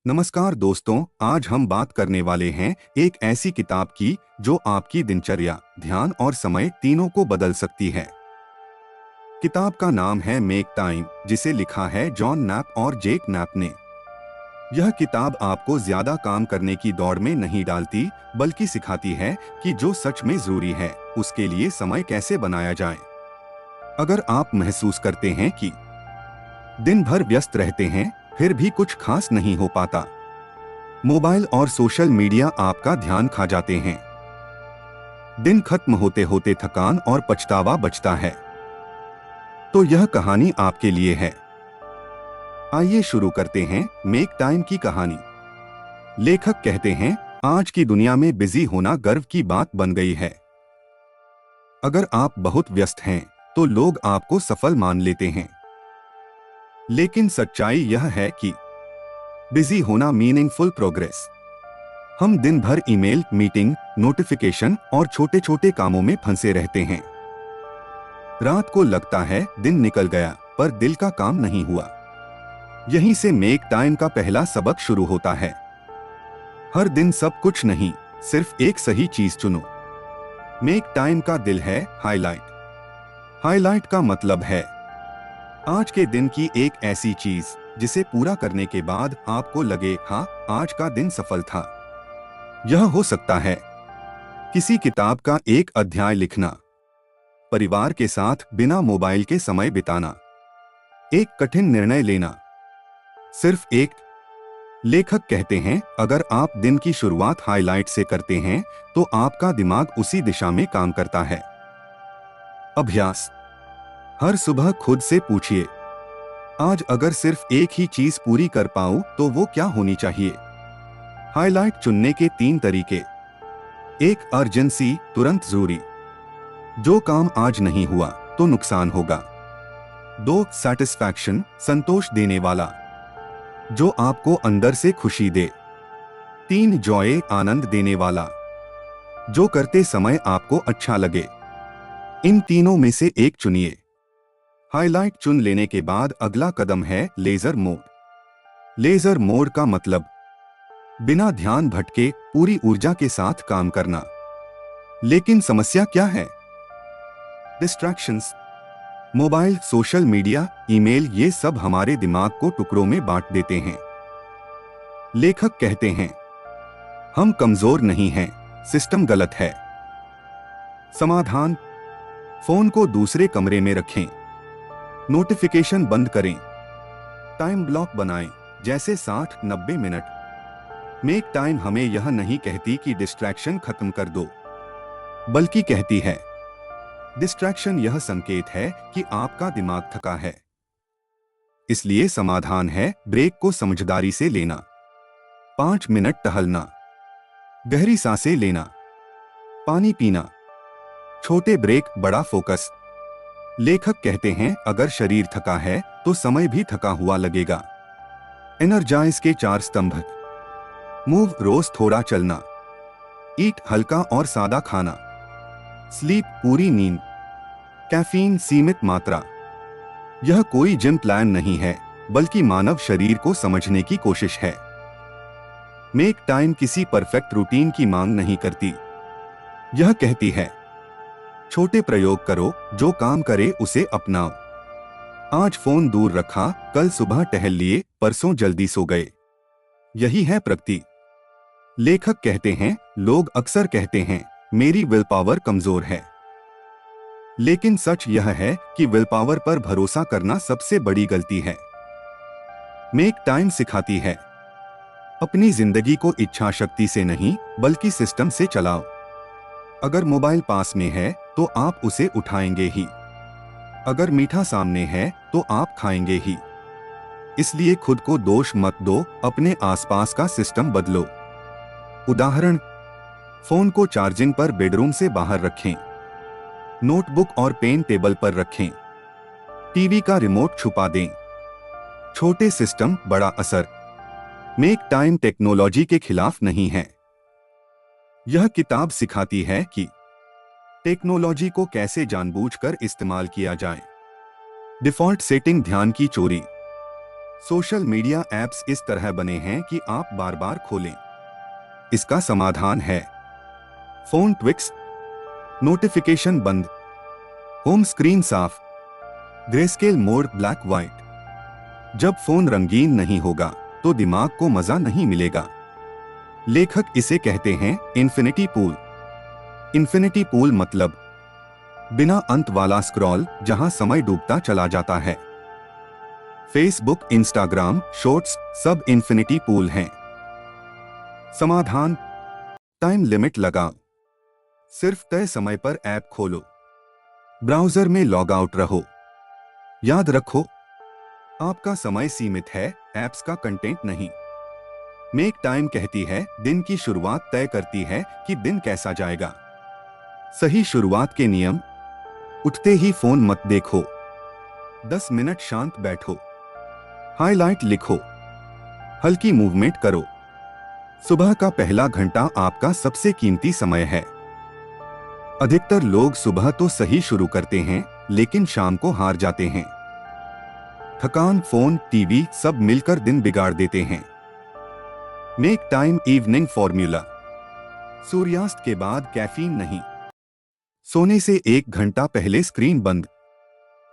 नमस्कार दोस्तों, आज हम बात करने वाले हैं एक ऐसी किताब की जो आपकी दिनचर्या, ध्यान और समय तीनों को बदल सकती है। किताब का नाम है मेक टाइम, जिसे लिखा है जॉन नैप और जेक नैप ने। यह किताब आपको ज्यादा काम करने की दौड़ में नहीं डालती, बल्कि सिखाती है कि जो सच में जरूरी है उसके लिए समय कैसे बनाया जाए। अगर आप महसूस करते हैं कि दिन भर व्यस्त रहते हैं फिर भी कुछ खास नहीं हो पाता, मोबाइल और सोशल मीडिया आपका ध्यान खा जाते हैं, दिन खत्म होते होते थकान और पछतावा बचता है, तो यह कहानी आपके लिए है। आइए शुरू करते हैं मेक टाइम की कहानी। लेखक कहते हैं, आज की दुनिया में बिजी होना गर्व की बात बन गई है। अगर आप बहुत व्यस्त हैं तो लोग आपको सफल मान लेते हैं, लेकिन सच्चाई यह है कि बिजी होना मीनिंगफुल प्रोग्रेस। हम दिन भर ईमेल, मीटिंग, नोटिफिकेशन और छोटे छोटे कामों में फंसे रहते हैं। रात को लगता है दिन निकल गया, पर दिल का काम नहीं हुआ। यहीं से मेक टाइम का पहला सबक शुरू होता है। हर दिन सब कुछ नहीं, सिर्फ एक सही चीज चुनो। मेक टाइम का दिल है हाईलाइट। हाईलाइट का मतलब है आज के दिन की एक ऐसी चीज जिसे पूरा करने के बाद आपको लगे, हाँ, आज का दिन सफल था। यह हो सकता है किसी किताब का एक अध्याय लिखना, परिवार के साथ बिना मोबाइल के समय बिताना, एक कठिन निर्णय लेना, सिर्फ एक। लेखक कहते हैं, अगर आप दिन की शुरुआत हाईलाइट से करते हैं तो आपका दिमाग उसी दिशा में काम करता है। अभ्यास। हर सुबह खुद से पूछिए, आज अगर सिर्फ एक ही चीज पूरी कर पाऊं तो वो क्या होनी चाहिए। हाईलाइट चुनने के 3 तरीके। 1. अर्जेंसी, तुरंत जरूरी, जो काम आज नहीं हुआ तो नुकसान होगा। 2. सैटिस्फैक्शन, संतोष देने वाला, जो आपको अंदर से खुशी दे। 3. जॉय, आनंद देने वाला, जो करते समय आपको अच्छा लगे। इन तीनों में से एक चुनिए। हाईलाइट चुन लेने के बाद अगला कदम है लेजर मोड। लेजर मोड का मतलब बिना ध्यान भटके पूरी ऊर्जा के साथ काम करना। लेकिन समस्या क्या है? Distractions. Mobile, social media, email, ये सब हमारे दिमाग को टुकड़ों में बांट देते हैं। लेखक कहते हैं, हम कमजोर नहीं हैं, सिस्टम गलत है। समाधान, फोन को दूसरे कमरे में रखें, नोटिफिकेशन बंद करें, टाइम ब्लॉक बनाएं, जैसे 60-90 मिनट। मेक टाइम हमें यह नहीं कहती कि डिस्ट्रैक्शन खत्म कर दो, बल्कि कहती है डिस्ट्रैक्शन यह संकेत है कि आपका दिमाग थका है। इसलिए समाधान है ब्रेक को समझदारी से लेना। 5 मिनट टहलना, गहरी सांसें लेना, पानी पीना, छोटे ब्रेक, बड़ा फोकस। लेखक कहते हैं, अगर शरीर थका है तो समय भी थका हुआ लगेगा। एनर्जाइज के 4 स्तंभ। मूव, रोज थोड़ा चलना। ईट, हल्का और सादा खाना। स्लीप, पूरी नींद। कैफीन, सीमित मात्रा। यह कोई जिम प्लान नहीं है, बल्कि मानव शरीर को समझने की कोशिश है। मेक टाइम किसी परफेक्ट रूटीन की मांग नहीं करती। यह कहती है, छोटे प्रयोग करो, जो काम करे उसे अपनाओ। आज फोन दूर रखा, कल सुबह टहल लिए, परसों जल्दी सो गए। यही है प्रगति। लेखक कहते हैं, लोग अक्सर कहते हैं मेरी विल पावर कमजोर है, लेकिन सच यह है कि विल पावर पर भरोसा करना सबसे बड़ी गलती है। मेक टाइम सिखाती है, अपनी जिंदगी को इच्छा शक्ति से नहीं बल्कि सिस्टम से चलाओ। अगर मोबाइल पास में है तो आप उसे उठाएंगे ही, अगर मीठा सामने है तो आप खाएंगे ही। इसलिए खुद को दोष मत दो, अपने आसपास का सिस्टम बदलो। उदाहरण, फोन को चार्जिंग पर बेडरूम से बाहर रखें, नोटबुक और पेन टेबल पर रखें, टीवी का रिमोट छुपा दें। छोटे सिस्टम, बड़ा असर। मेक टाइम टेक्नोलॉजी के खिलाफ नहीं है। यह किताब सिखाती है कि टेक्नोलॉजी को कैसे जानबूझकर इस्तेमाल किया जाए। डिफॉल्ट सेटिंग, ध्यान की चोरी। सोशल मीडिया ऐप्स इस तरह बने हैं कि आप बार बार खोलें। इसका समाधान है फोन ट्विक्स, नोटिफिकेशन बंद, होम स्क्रीन साफ, ग्रेस्केल मोड ब्लैक व्हाइट। जब फोन रंगीन नहीं होगा तो दिमाग को मजा नहीं मिलेगा। लेखक इसे कहते हैं इन्फिनिटी पूल। इन्फिनिटी पूल मतलब बिना अंत वाला स्क्रॉल जहां समय डूबता चला जाता है। फेसबुक, इंस्टाग्राम, शॉर्ट्स सब इन्फिनिटी पूल हैं। समाधान, टाइम लिमिट लगाओ। सिर्फ तय समय पर ऐप खोलो। ब्राउज़र में लॉग आउट रहो। याद रखो, आपका समय सीमित है, ऐप्स का कंटेंट नहीं। मेक टाइम कहती है दिन की शुरुआत तय करती है कि दिन कैसा जाएगा। सही शुरुआत के नियम, उठते ही फोन मत देखो, 10 मिनट शांत बैठो, हाइलाइट लिखो, हल्की मूवमेंट करो। सुबह का पहला घंटा आपका सबसे कीमती समय है। अधिकतर लोग सुबह तो सही शुरू करते हैं लेकिन शाम को हार जाते हैं। थकान, फोन, टीवी सब मिलकर दिन बिगाड़ देते हैं। Make time evening formula. सूर्यास्त के बाद कैफीन नहीं। सोने से 1 घंटा पहले स्क्रीन बंद।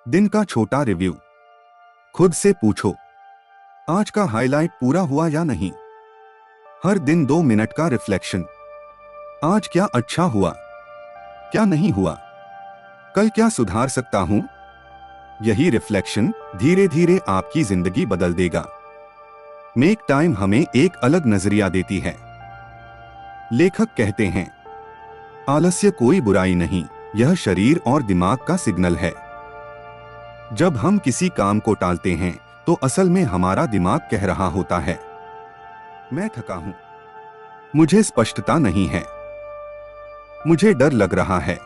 दिन का छोटा रिव्यू। खुद से पूछो, आज का हाइलाइट पूरा हुआ या नहीं। हर दिन 2 मिनट का रिफ्लेक्शन। आज क्या अच्छा हुआ, क्या नहीं हुआ, कल क्या सुधार सकता हूं। यही रिफ्लेक्शन धीरे धीरे आपकी जिंदगी बदल देगा। मेक टाइम हमें एक अलग नजरिया देती है। लेखक कहते हैं, आलस्य कोई बुराई नहीं, यह शरीर और दिमाग का सिग्नल है। जब हम किसी काम को टालते हैं तो असल में हमारा दिमाग कह रहा होता है, मैं थका हूं, मुझे स्पष्टता नहीं है, मुझे डर लग रहा है।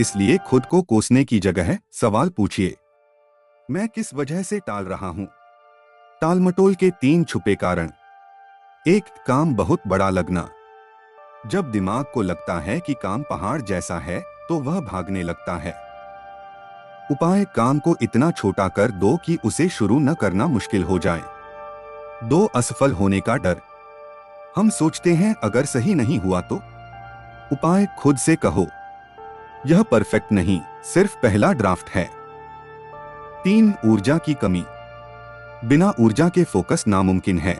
इसलिए खुद को कोसने की जगह सवाल पूछिए, मैं किस वजह से टाल रहा हूं। टालमटोल के 3 छुपे कारण। 1, काम बहुत बड़ा लगना। जब दिमाग को लगता है कि काम पहाड़ जैसा है तो वह भागने लगता है। उपाय, काम को इतना छोटा कर दो कि उसे शुरू न करना मुश्किल हो जाए। 2, असफल होने का डर। हम सोचते हैं अगर सही नहीं हुआ तो। उपाय, खुद से कहो, यह परफेक्ट नहीं, सिर्फ पहला ड्राफ्ट है। 3, ऊर्जा की कमी। बिना ऊर्जा के फोकस नामुमकिन है।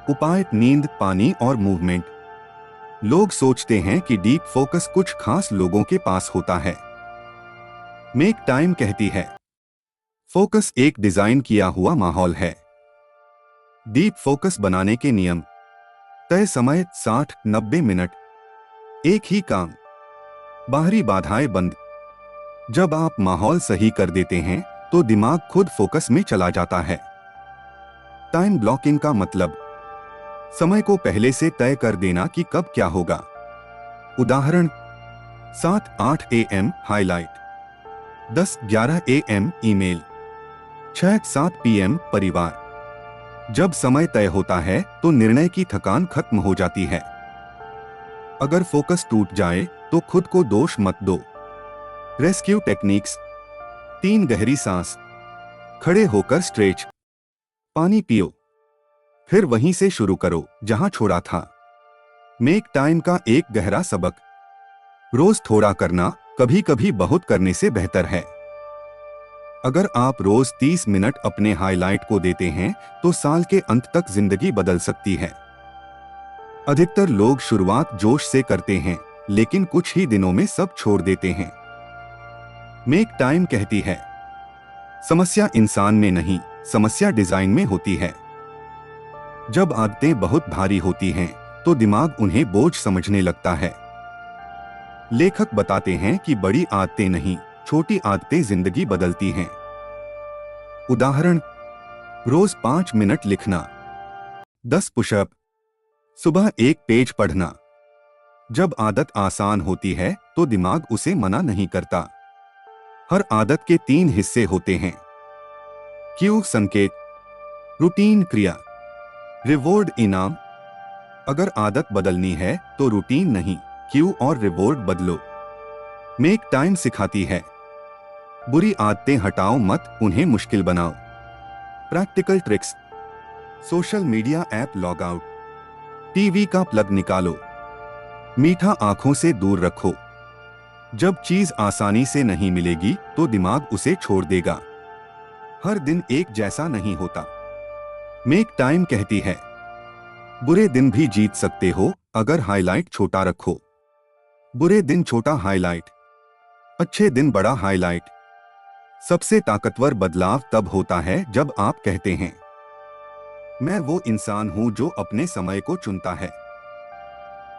उपाय, नींद, पानी और मूवमेंट। लोग सोचते हैं कि डीप फोकस कुछ खास लोगों के पास होता है। मेक टाइम कहती है, फोकस एक डिजाइन किया हुआ माहौल है। डीप फोकस बनाने के नियम, तय समय 60-90 मिनट, एक ही काम, बाहरी बाधाएं बंद। जब आप माहौल सही कर देते हैं तो दिमाग खुद फोकस में चला जाता है। टाइम ब्लॉकिंग का मतलब, समय को पहले से तय कर देना कि कब क्या होगा। उदाहरण, 7-8 AM highlight, 10-11 AM email, 6-7 PM परिवार। जब समय तय होता है तो निर्णय की थकान खत्म हो जाती है। अगर फोकस टूट जाए तो खुद को दोष मत दो। रेस्क्यू टेक्निक्स, 3 गहरी सांस, खड़े होकर स्ट्रेच, पानी पियो, फिर वहीं से शुरू करो जहां छोड़ा था। मेक टाइम का एक गहरा सबक, रोज थोड़ा करना कभी कभी बहुत करने से बेहतर है। अगर आप रोज 30 मिनट अपने हाइलाइट को देते हैं तो साल के अंत तक जिंदगी बदल सकती है। अधिकतर लोग शुरुआत जोश से करते हैं लेकिन कुछ ही दिनों में सब छोड़ देते हैं। मेक टाइम कहती है, समस्या इंसान में नहीं, समस्या डिजाइन में होती है। जब आदतें बहुत भारी होती हैं तो दिमाग उन्हें बोझ समझने लगता है। लेखक बताते हैं कि बड़ी आदतें नहीं, छोटी आदतें जिंदगी बदलती हैं। उदाहरण, रोज 5 मिनट लिखना, 10 पुशअप, सुबह 1 पेज पढ़ना। जब आदत आसान होती है तो दिमाग उसे मना नहीं करता। हर आदत के 3 हिस्से होते हैं, क्यू संकेत, रूटीन क्रिया, रिवॉर्ड इनाम। अगर आदत बदलनी है तो रूटीन नहीं, क्यू और रिवॉर्ड बदलो। मेक टाइम सिखाती है, बुरी आदतें हटाओ मत, उन्हें मुश्किल बनाओ। Practical tricks. Social media app log out. TV का प्लग निकालो। मीठा आंखों से दूर रखो। जब चीज आसानी से नहीं मिलेगी तो दिमाग उसे छोड़ देगा। हर दिन एक जैसा नहीं होता। मेक टाइम कहती है, बुरे दिन भी जीत सकते हो अगर हाईलाइट छोटा रखो। बुरे दिन छोटा हाईलाइट, अच्छे दिन बड़ा हाईलाइट। सबसे ताकतवर बदलाव तब होता है जब आप कहते हैं, मैं वो इंसान हूं जो अपने समय को चुनता है।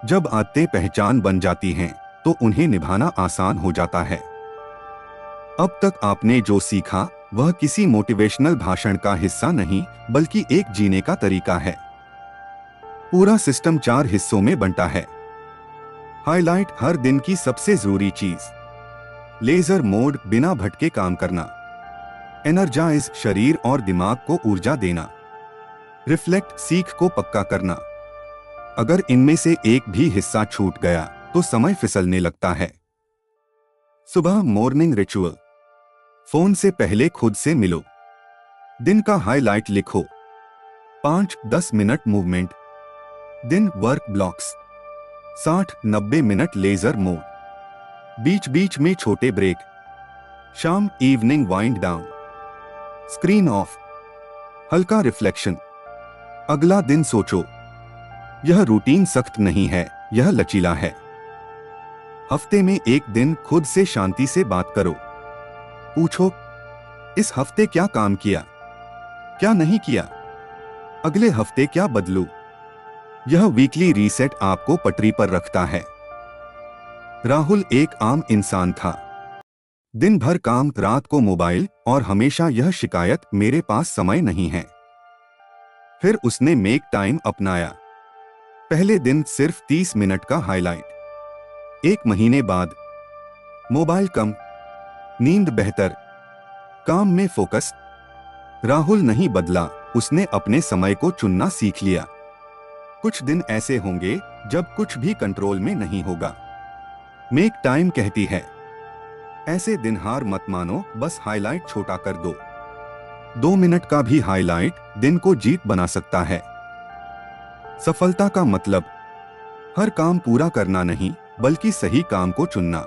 जब आदतें पहचान बन जाती हैं तो उन्हें निभाना आसान हो जाता है। अब तक आपने जो सीखा वह किसी मोटिवेशनल भाषण का हिस्सा नहीं बल्कि एक जीने का तरीका है। पूरा सिस्टम 4 हिस्सों में बंटा है। हाईलाइट, हर दिन की सबसे जरूरी चीज। लेजर मोड, बिना भटके काम करना। एनर्जाइज, शरीर और दिमाग को ऊर्जा देना। रिफ्लेक्ट, सीख को पक्का करना। अगर इनमें से एक भी हिस्सा छूट गया तो समय फिसलने लगता है। सुबह मॉर्निंग रिचुअल। फोन से पहले खुद से मिलो। दिन का हाईलाइट लिखो। 5-10 मिनट मूवमेंट। दिन work blocks. 60-90 minute laser mode. बीच बीच में छोटे ब्रेक। शाम evening wind down. Screen off. हल्का रिफ्लेक्शन। अगला दिन सोचो। यह रूटीन सख्त नहीं है, यह लचीला है। हफ्ते में एक दिन खुद से शांति से बात करो। पूछो, इस हफ्ते क्या काम किया, क्या नहीं किया, अगले हफ्ते क्या बदलूं। यह वीकली रीसेट आपको पटरी पर रखता है। राहुल एक आम इंसान था। दिन भर काम, रात को मोबाइल और हमेशा यह शिकायत, मेरे पास समय नहीं है। फिर उसने मेक टाइम अपनाया। पहले दिन सिर्फ 30 मिनट का हाईलाइट। 1 महीने बाद मोबाइल कम, नींद बेहतर, काम में फोकस। राहुल नहीं बदला, उसने अपने समय को चुनना सीख लिया। कुछ दिन ऐसे होंगे जब कुछ भी कंट्रोल में नहीं होगा। मेक टाइम कहती है, ऐसे दिन हार मत मानो, बस हाईलाइट छोटा कर दो। 2 मिनट का भी हाईलाइट दिन को जीत बना सकता है। सफलता का मतलब हर काम पूरा करना नहीं बल्कि सही काम को चुनना।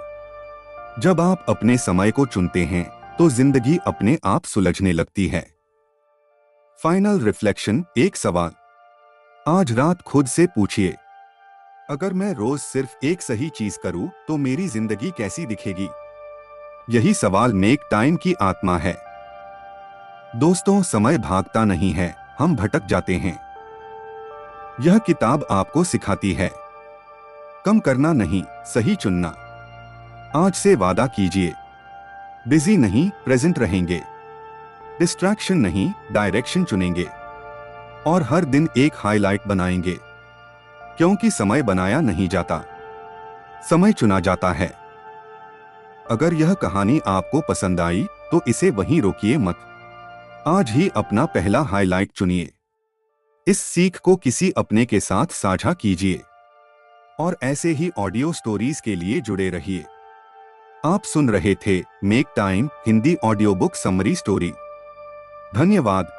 जब आप अपने समय को चुनते हैं तो जिंदगी अपने आप सुलझने लगती है। फाइनल रिफ्लेक्शन, एक सवाल। आज रात खुद से पूछिए, अगर मैं रोज सिर्फ एक सही चीज करूं तो मेरी जिंदगी कैसी दिखेगी। यही सवाल मेक टाइम की आत्मा है। दोस्तों, समय भागता नहीं है, हम भटक जाते हैं। यह किताब आपको सिखाती है, कम करना नहीं, सही चुनना। आज से वादा कीजिए, बिजी नहीं, प्रेजेंट रहेंगे। डिस्ट्रैक्शन नहीं, डायरेक्शन चुनेंगे। और हर दिन एक हाईलाइट बनाएंगे, क्योंकि समय बनाया नहीं जाता, समय चुना जाता है। अगर यह कहानी आपको पसंद आई तो इसे वहीं रोकिए मत। आज ही अपना पहला हाईलाइट चुनिए। इस सीख को किसी अपने के साथ साझा कीजिए और ऐसे ही ऑडियो स्टोरीज के लिए जुड़े रहिए। आप सुन रहे थे make time Hindi audio book summary story. धन्यवाद।